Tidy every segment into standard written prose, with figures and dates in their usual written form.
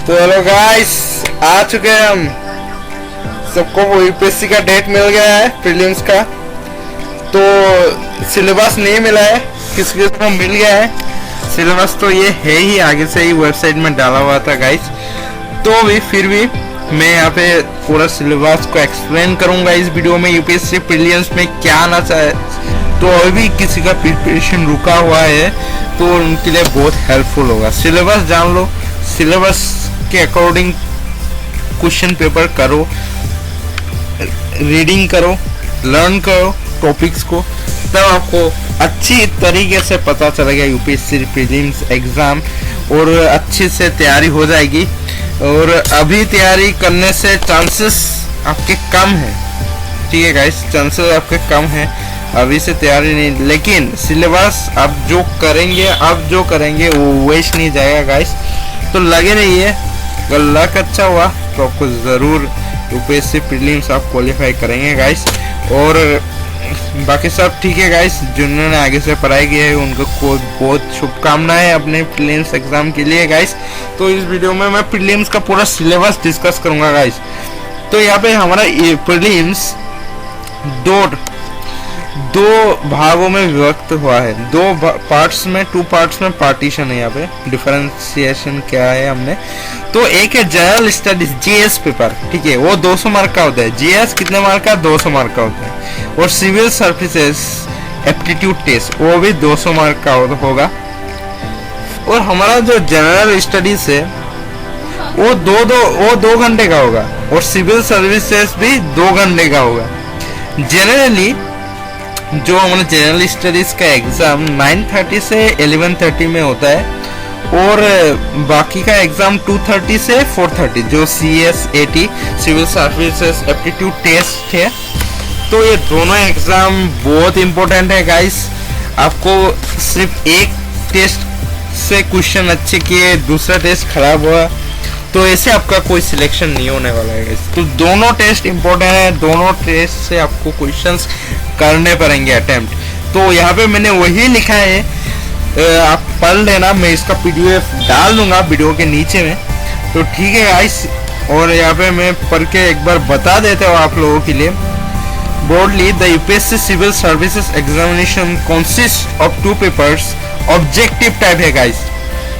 तो hello guys, आ चुके हैं हम। सबको वो यूपीएससी का डेट मिल गया है प्रीलिम्स का। तो सिलेबस नहीं मिला है, किस किस को मिल गया है सिलेबस। तो ये है ही, आगे से ही वेबसाइट में डाला हुआ था गाइस। तो भी फिर भी मैं यहाँ पे पूरा सिलेबस को एक्सप्लेन करूंगा इस वीडियो में। यूपीएससी प्रीलिम्स में क्या आना चाहे, तो अभी भी किसी का प्रिपरेशन रुका हुआ है तो उनके लिए बहुत हेल्पफुल होगा। सिलेबस जान लो, सिलेबस के अकॉर्डिंग क्वेश्चन पेपर करो, रीडिंग करो, लर्न करो टॉपिक्स को, तब आपको अच्छी तरीके से पता चलेगा यूपीएससी प्रीलिम्स एग्जाम, और अच्छे से तैयारी हो जाएगी। और अभी तैयारी करने से चांसेस आपके कम है, ठीक है गाइस, चांसेस आपके कम है अभी से तैयारी नहीं। लेकिन सिलेबस आप जो करेंगे वो वेस्ट नहीं जाएगा गाइस। तो लगे रहिए, अगर लक अच्छा हुआ तो आपको ज़रूर यूपीएससी प्रीलिम्स आप क्वालिफाई करेंगे गाइस। और बाकी सब ठीक है गाइस, जिन्होंने आगे से पढ़ाई की है उनको बहुत शुभकामनाएं अपने प्रीलिम्स एग्जाम के लिए गाइस। तो इस वीडियो में मैं प्रीलिम्स का पूरा सिलेबस डिस्कस करूंगा गाइस। तो यहाँ पे हमारा प्रीलिम्स दो भागों में विभक्त हुआ है, टू पार्ट्स में पार्टीशन है। यहाँ पे डिफरेंशिएशन क्या है हमने, तो एक है जनरल स्टडीज जीएस पेपर, ठीक है, वो 200 मार्क का होता है। जीएस कितने मार्क का? 200 मार्क का होता है। और सिविल सर्विसेज एप्टीट्यूड टेस्ट वो भी 200 मार्क का होगा। और हमारा जो जनरल स्टडीज है वो दो घंटे का होगा, और सिविल सर्विसेज भी 2 घंटे का होगा। जनरली जो हमारा जनरल स्टडीज का एग्जाम 9:30 से 11:30 में होता है, और बाकी का एग्जाम 2:30 से 4:30 जो CSAT civil services aptitude test है। तो ये दोनों एग्जाम बहुत इंपॉर्टेंट है गाइस। आपको सिर्फ एक टेस्ट से क्वेश्चन अच्छे किए, दूसरा टेस्ट खराब हुआ तो ऐसे आपका कोई सिलेक्शन नहीं होने वाला है। तो दोनों टेस्ट इंपॉर्टेंट है, दोनों टेस्ट से आपको क्वेश्चंस करने पड़ेंगे अटेम्प्ट। तो यहाँ पे मैंने वही लिखा है, आप पढ़ लेना, मैं इसका PDF डाल दूंगा वीडियो के नीचे में। तो ठीक है गाइस, और यहाँ पे मैं पढ़ के एक बार बता देता हूँ आप लोगों के लिए। Broadly the UPSC civil services examination consist of 2 papers. Objective type है गाइस,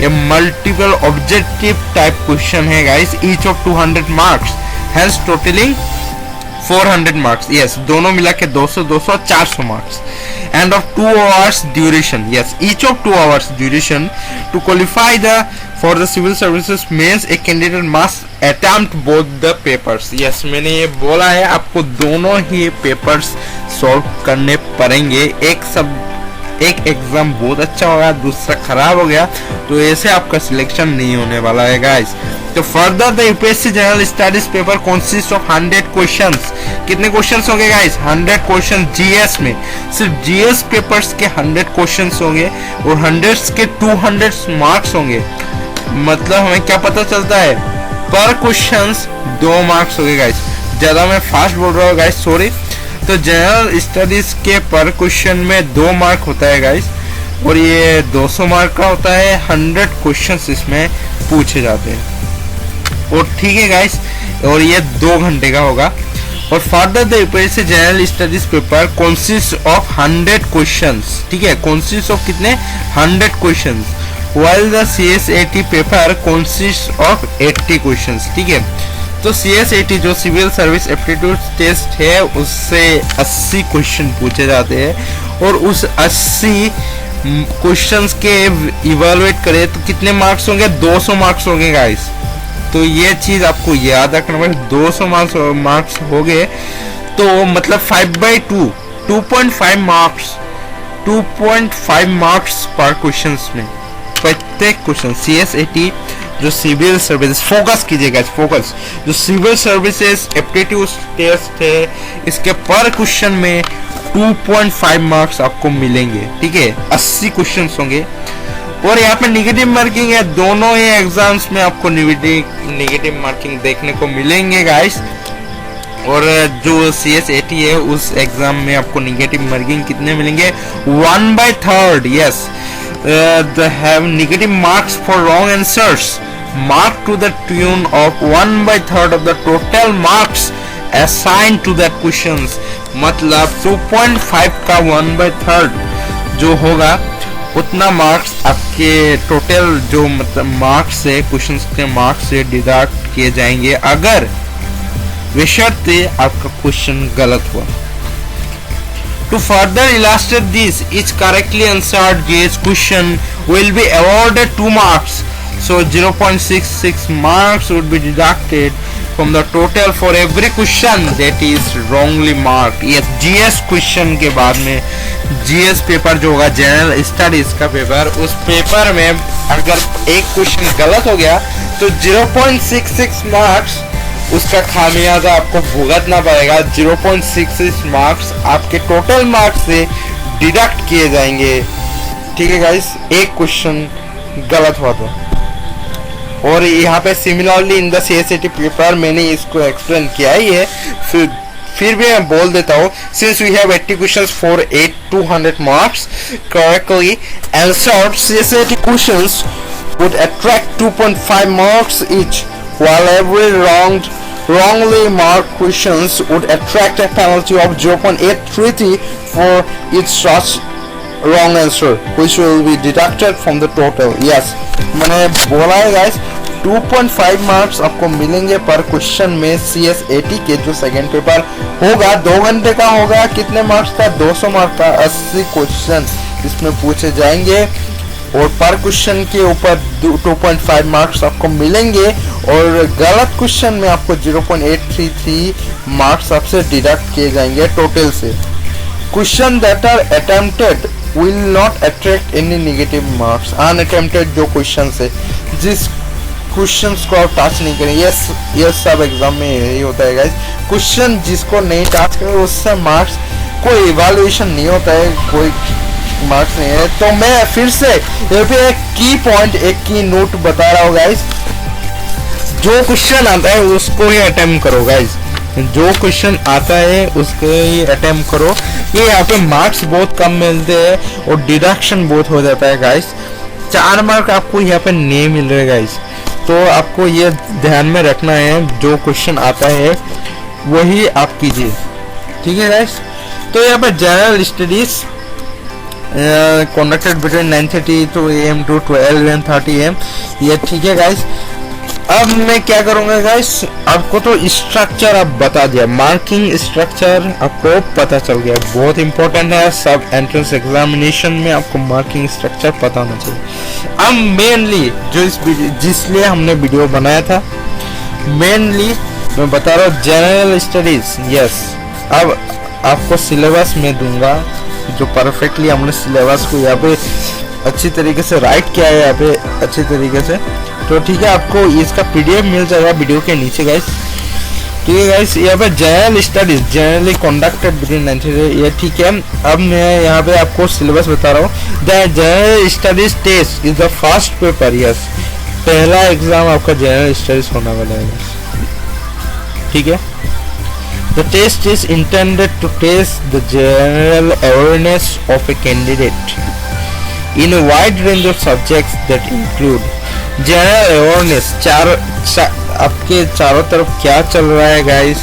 ये मल्टीपल ऑब्जेक्टिव टाइप क्वेश्चन है guys, each of 200 marks, hence totalling 400 marks. Yes, दोनों मिला के 200 400 marks. And of 2 hours duration, yes, each of 2 hours duration. To qualify for the civil services mains a candidate must attempt both the papers. Yes, मैंने ये बोला है, आपको दोनों ही papers solve करने पड़ेंगे। एक एग्जाम बहुत अच्छा होगा, दूसरा खराब हो गया तो ऐसे आपका सिलेक्शन नहीं होने वाला है गाइस। तो further the UPSC general studies paper consist of 100 questions. कितने क्वेश्चंस होंगे गाइस? 100 क्वेश्चन। जीएस में सिर्फ जीएस पेपर्स के 100 क्वेश्चंस होंगे, और 100 के 200 मार्क्स होंगे। मतलब हमें क्या पता चलता है, पर क्वेश्चंस 2 मार्क्स होंगे गाइस। ज्यादा मैं फास्ट बोल रहा हूँ गाइस, सॉरी। तो जनरल स्टडीज के पर क्वेश्चन में 2 मार्क होता है गाइस, और ये 200 मार्क का होता है। 100 क्वेश्चंस इसमें पूछे जाते हैं, और ठीक है गाइस, और ये 2 घंटे का होगा। और further the UPSC general studies paper consist of 100 questions, ठीक है, कंसिस्ट ऑफ कितने? 100 questions, while the CSAT paper consist of 80 questions, ठीक है। तो CSAT जो सिविल सर्विस एप्टीट्यूड टेस्ट है उससे 80 क्वेश्चन पूछे जाते हैं, और उस 80 क्वेश्चंस के इवैल्यूएट करें तो कितने मार्क्स होंगे? 200 मार्क्स होंगे गाइस। तो ये चीज आपको याद रखना पड़ेगा, 200 मार्क्स हो गए तो मतलब 5/2 2.5 मार्क्स 2.5 मार्क्स पर क्वेश्चन में प्रत्येक क्वेश्चन। CSAT जो सिविल सर्विसेज, फोकस कीजिएगा, फोकस, जो सिविल सर्विसेज एप्टीट्यूड टेस्ट है इसके पर क्वेश्चन में 2.5 मार्क्स आपको मिलेंगे, ठीक है। 80 क्वेश्चंस होंगे, और यहाँ पे नेगेटिव मार्किंग है। दोनों ही एग्जाम्स में आपको नेगेटिव मार्किंग देखने को मिलेंगे गाइस। और जो CSAT है उस एग्जाम में आपको नेगेटिव मार्किंग कितने मिलेंगे? 1/3। Yes, they have negative marks for wrong answers mark to the tune of 1/3 of the total marks assigned to that questions। मतलब 2.5 का 1/3 जो होगा उतना मार्क्स आपके टोटल जो मतलब मार्क्स से क्वेश्चंस के मार्क्स से डिडक्ट किए जाएंगे अगर बशर्ते आपका क्वेश्चन गलत हुआ। To further illustrate this, each correctly answered GS question will be awarded 2 marks. So 0.66 marks would be deducted from the total for every question that is wrongly marked। Yes, GS question के बाद में GS paper जो होगा general studies का paper, उस paper में अगर एक क्वेश्चन गलत हो गया तो 0.66 मार्क्स उसका खामियाजा आपको भुगतना पड़ेगा। 0.66 मार्क्स आपके टोटल मार्क्स से डिडक्ट किए जाएंगे। ठीक है गाइस, एक क्वेश्चन गलत हुआ तो। और यहाँ पे similarly in the CSAT paper मैंने इसको एक्सप्लेन किया ही है, फिर भी मैं बोल देता हूँ। Since we have 80 questions for 200 marks correctly answered, CSAT questions would attract 2.5 marks each, while every wrongly marked questions would attract a penalty of 0.833 for each such wrong answer, which will be deducted from the total। Yes, मैंने बोला है guys, 2.5 marks आपको मिलेंगे पर question में CSAT के जो second paper होगा 2 घंटे का होगा। कितने मार्क्स का? 200 मार्क्स का 80 क्वेश्चन इसमें पूछे जाएंगे और पर क्वेश्चन के ऊपर 2.5 मार्क्स आपको मिलेंगे और गलत क्वेश्चन में आपको 0.833 मार्क्स आपसे डिडक्ट किए जाएंगे टोटल से। Question that are attempted will not attract any negative marks. Unattempted जो क्वेश्चन है, जिस क्वेश्चंस को आप टच नहीं करें, ये सब एग्जाम में यही होता है गाइस। क्वेश्चन जिसको नहीं टच करें उससे मार्क्स कोई इवैल्यूएशन नहीं होता है, कोई मार्क्स नहीं है। तो मैं फिर से यहाँ पे एक की पॉइंट, एक की नोट बता रहा हूँ गाइस, जो क्वेश्चन आता है उसको ही अटेम्प्ट करो गाइस, जो क्वेश्चन आता है उसको ही अटेम्प्ट करो। ये यहाँ पे मार्क्स बहुत कम मिलते हैं और डिडक्शन बहुत हो जाता है गाइस। 4 मार्क आपको यहाँ पे नहीं मिल रहे गाइस, तो आपको ये ध्यान में रखना है, जो क्वेश्चन आता है वही आप कीजिए। ठीक है गाइस, तो यहाँ पे general studies conducted between 9:30 AM to 12:30 AM, ये ठीक है गाइस। अब मैं क्या करूंगा गाइस, आपको तो स्ट्रक्चर अब बता दिया, मार्किंग स्ट्रक्चर आपको पता चल गया, बहुत इंपॉर्टेंट है। सब एंट्रेंस एग्जामिनेशन में आपको मार्किंग स्ट्रक्चर पता होना चाहिए। अब मेनली जो जिसलिए हमने वीडियो बनाया था, मेनली मैं बता रहा हूँ जनरल स्टडीज। यस, अब आपको सिलेबस में दूंगा, जो परफेक्टली हमने सिलेबस को यहाँ पे अच्छी तरीके से राइट किया है, यहाँ पे अच्छी तरीके से। तो ठीक है, आपको इसका PDF मिल जाएगा वीडियो के नीचे गाइस। ठीक है गाइस, यहाँ पे general studies generally conducted between 90, ये ठीक है। अब मैं यहाँ पे आपको सिलेबस बता रहा हूँ। The general studies test is the first paper. Yes, पहला एग्जाम आपका जनरल स्टडीज होने वाला है। ठीक है, the test is intended to test the general awareness of a candidate in a wide range of subjects that include general awareness। आपके चारों तरफ क्या चल रहा है गाइस,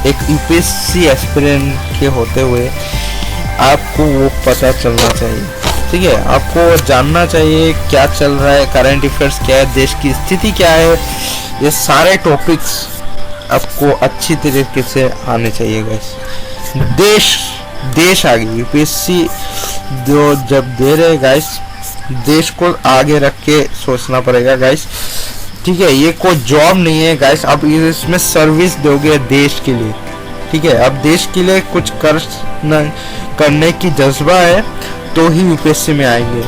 एक UPSC एस्पिरेंट के होते हुए आपको वो पता चलना चाहिए। ठीक है, आपको जानना चाहिए क्या चल रहा है, करंट अफेयर्स क्या है, देश की स्थिति क्या है, ये सारे टॉपिक्स आपको अच्छी तरीके से आने चाहिए गाइस। देश आगे UPSC जो जब दे रहे गाइस, देश को आगे रख के सोचना पड़ेगा गाइस। ठीक है, ये कोई जॉब नहीं है गाइस, आप इसमें सर्विस दोगे देश के लिए। ठीक है, अब देश के लिए कुछ करने की जज्बा है तो ही UPSC में आएंगे,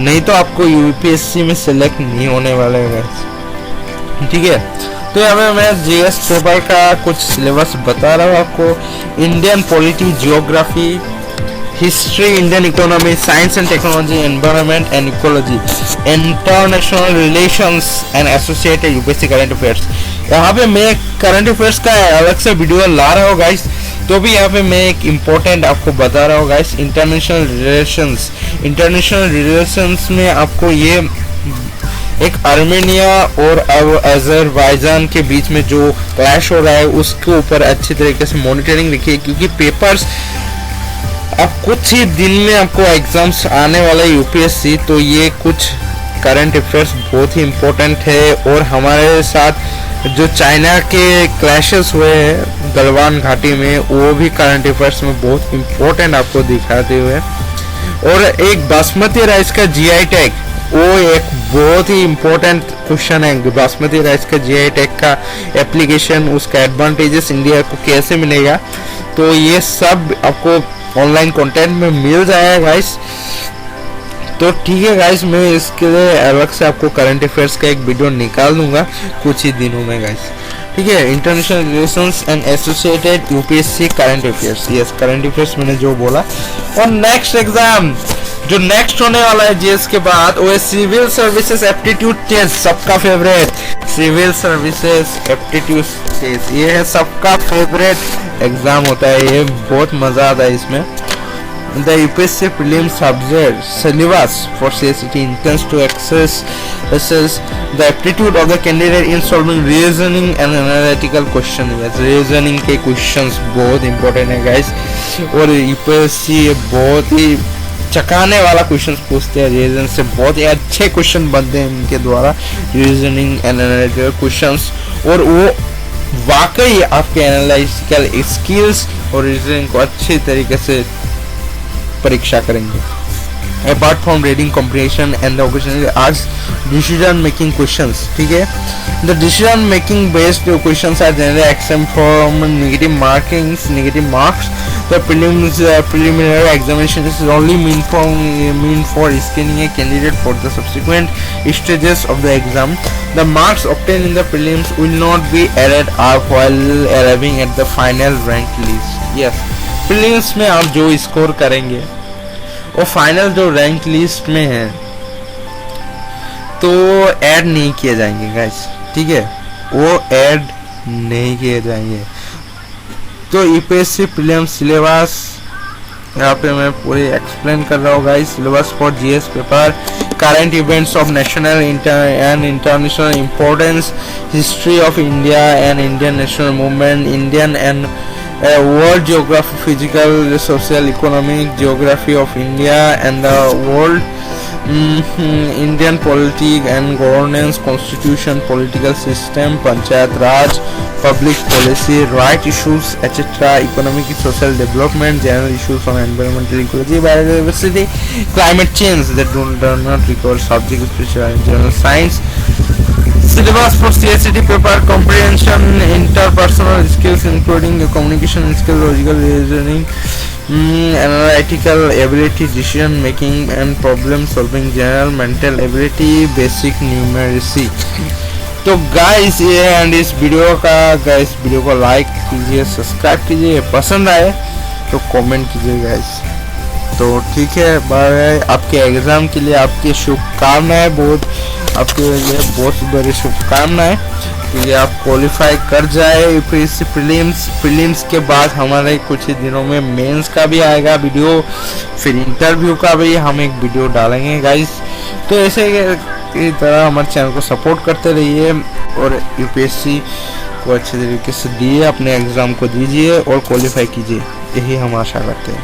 नहीं तो आपको UPSC में सिलेक्ट नहीं होने वाले है गाइस। ठीक है, तो यहाँ पे मैं GS पेपर का कुछ सिलेबस बता रहा हूँ आपको। Indian polity, geography, history, Indian economy, science and technology, environment and ecology, international relations and associated UPSC current affairs. यहाँ पे मैं करंट अफेयर्स का अलग से वीडियो ला रहा हूँ गाइस, तो भी यहाँ पे मैं एक इम्पोर्टेंट आपको बता रहा हूँ गाइस। इंटरनेशनल रिलेशंस में आपको ये एक आर्मेनिया और अजरबैजान के बीच में जो क्लैश हो रहा है उसके ऊपर अच्छी तरीके से मॉनिटरिंग रखिए, क्योंकि पेपर्स अब कुछ ही दिन में आपको एग्जाम्स आने वाला है यूपीएससी, तो ये कुछ करंट अफेयर्स बहुत ही इम्पोर्टेंट है। और हमारे साथ जो चाइना के क्लैशेस हुए हैं गलवान घाटी में, वो भी करंट अफेयर्स में बहुत इम्पोर्टेंट आपको दिखाते हुए। और एक बासमती राइस का जीआई टैग, वो एक बहुत ही इम्पोर्टेंट क्वेश्चन है। बासमती राइस का जीआई टैग का एप्लीकेशन, उसका एडवांटेजेस इंडिया को कैसे मिलेगा, तो ये सब आपको ऑनलाइन कंटेंट में मिल जाएगा गाइस। तो ठीक है गाइस, मैं इसके लिए अलग से आपको करंट अफेयर्स का एक वीडियो निकाल दूंगा कुछ ही दिनों में गाइस, ठीक है। International relations and associated UPSC current affairs, yes current affairs मैंने जो बोला। और नेक्स्ट एग्जाम जो नेक्स्ट होने वाला है जीएस के बाद, वो है सिविल सर्विसेज एप्टीट्यूड टेस्ट, सबका favourite civil services aptitude test. ये है सबका फेवरेट एग्जाम होता है, ये बहुत मजा आता है इसमें। The UPSC prelims subject syllabus for CSET intends to assess the aptitude of the candidate in solving reasoning and analytical question। yes, reasoning के questions बहुत important है guys, और UPSC बहुत ही चकाने वाला क्वेश्चंस पूछते हैं। रीजन से बहुत ही अच्छे क्वेश्चन बनते हैं इनके द्वारा, रीजनिंग एंड एनालिटिकल क्वेश्चंस, और वो वाकई आपके एनालिटिकल स्किल्स और रीजनिंग को अच्छे तरीके से परीक्षा करेंगे। Apart from reading comprehension and the occasionally asked decision making questions, ठीक है। The decision making based questions are generally exempt from negative marks। The preliminary examination is only meant for screening a candidate for the subsequent stages of the exam। The marks obtained in the prelims will not be added up while arriving at the final rank list। yes, prelims में आप जो score करेंगे वो final जो rank list में है तो add नहीं किए जाएंगे गाइस, ठीक है, वो ऐड नहीं किए जाएंगे। तो यूपीएससी प्रीलिम्स सिलेबस यहाँ पे मैं पूरी एक्सप्लेन कर रहा हूँ guys. Syllabus for GS paper, current events of national and international importance, history of India and Indian national movement, Indian and world geography, physical, social, economic geography of India and the world, Indian politics and governance, constitution, political system, panchayat raj, public policy, right issues, etc., economic social development, general issues on environmental ecology, biodiversity, climate change that do not require subject specialized general science। Syllabus for CSET paper, comprehension, interpersonal skills including communication skills, logical reasoning, analytical ability, decision making and problem solving, general mental ability, basic numeracy। तो guys ये and इस video को like कीजिए, subscribe कीजिए, पसंद आए तो comment कीजिए गाइस। तो ठीक है, बाय। आपके एग्जाम के लिए आपकी शुभकामनाएं, बहुत आपके लिए बहुत बड़ी शुभकामनाएं कि आप क्वालिफाई कर जाए यूपीएससी प्रीलिम्स के बाद हमारे कुछ ही दिनों में मेंस का भी आएगा वीडियो, फिर इंटरव्यू का भी हम एक वीडियो डालेंगे गाइस। तो ऐसे की तरह हमारे चैनल को सपोर्ट करते रहिए और यूपीएससी को अच्छे तरीके से दिए, अपने एग्ज़ाम को दीजिए और क्वालिफाई कीजिए, यही हम आशा करते हैं।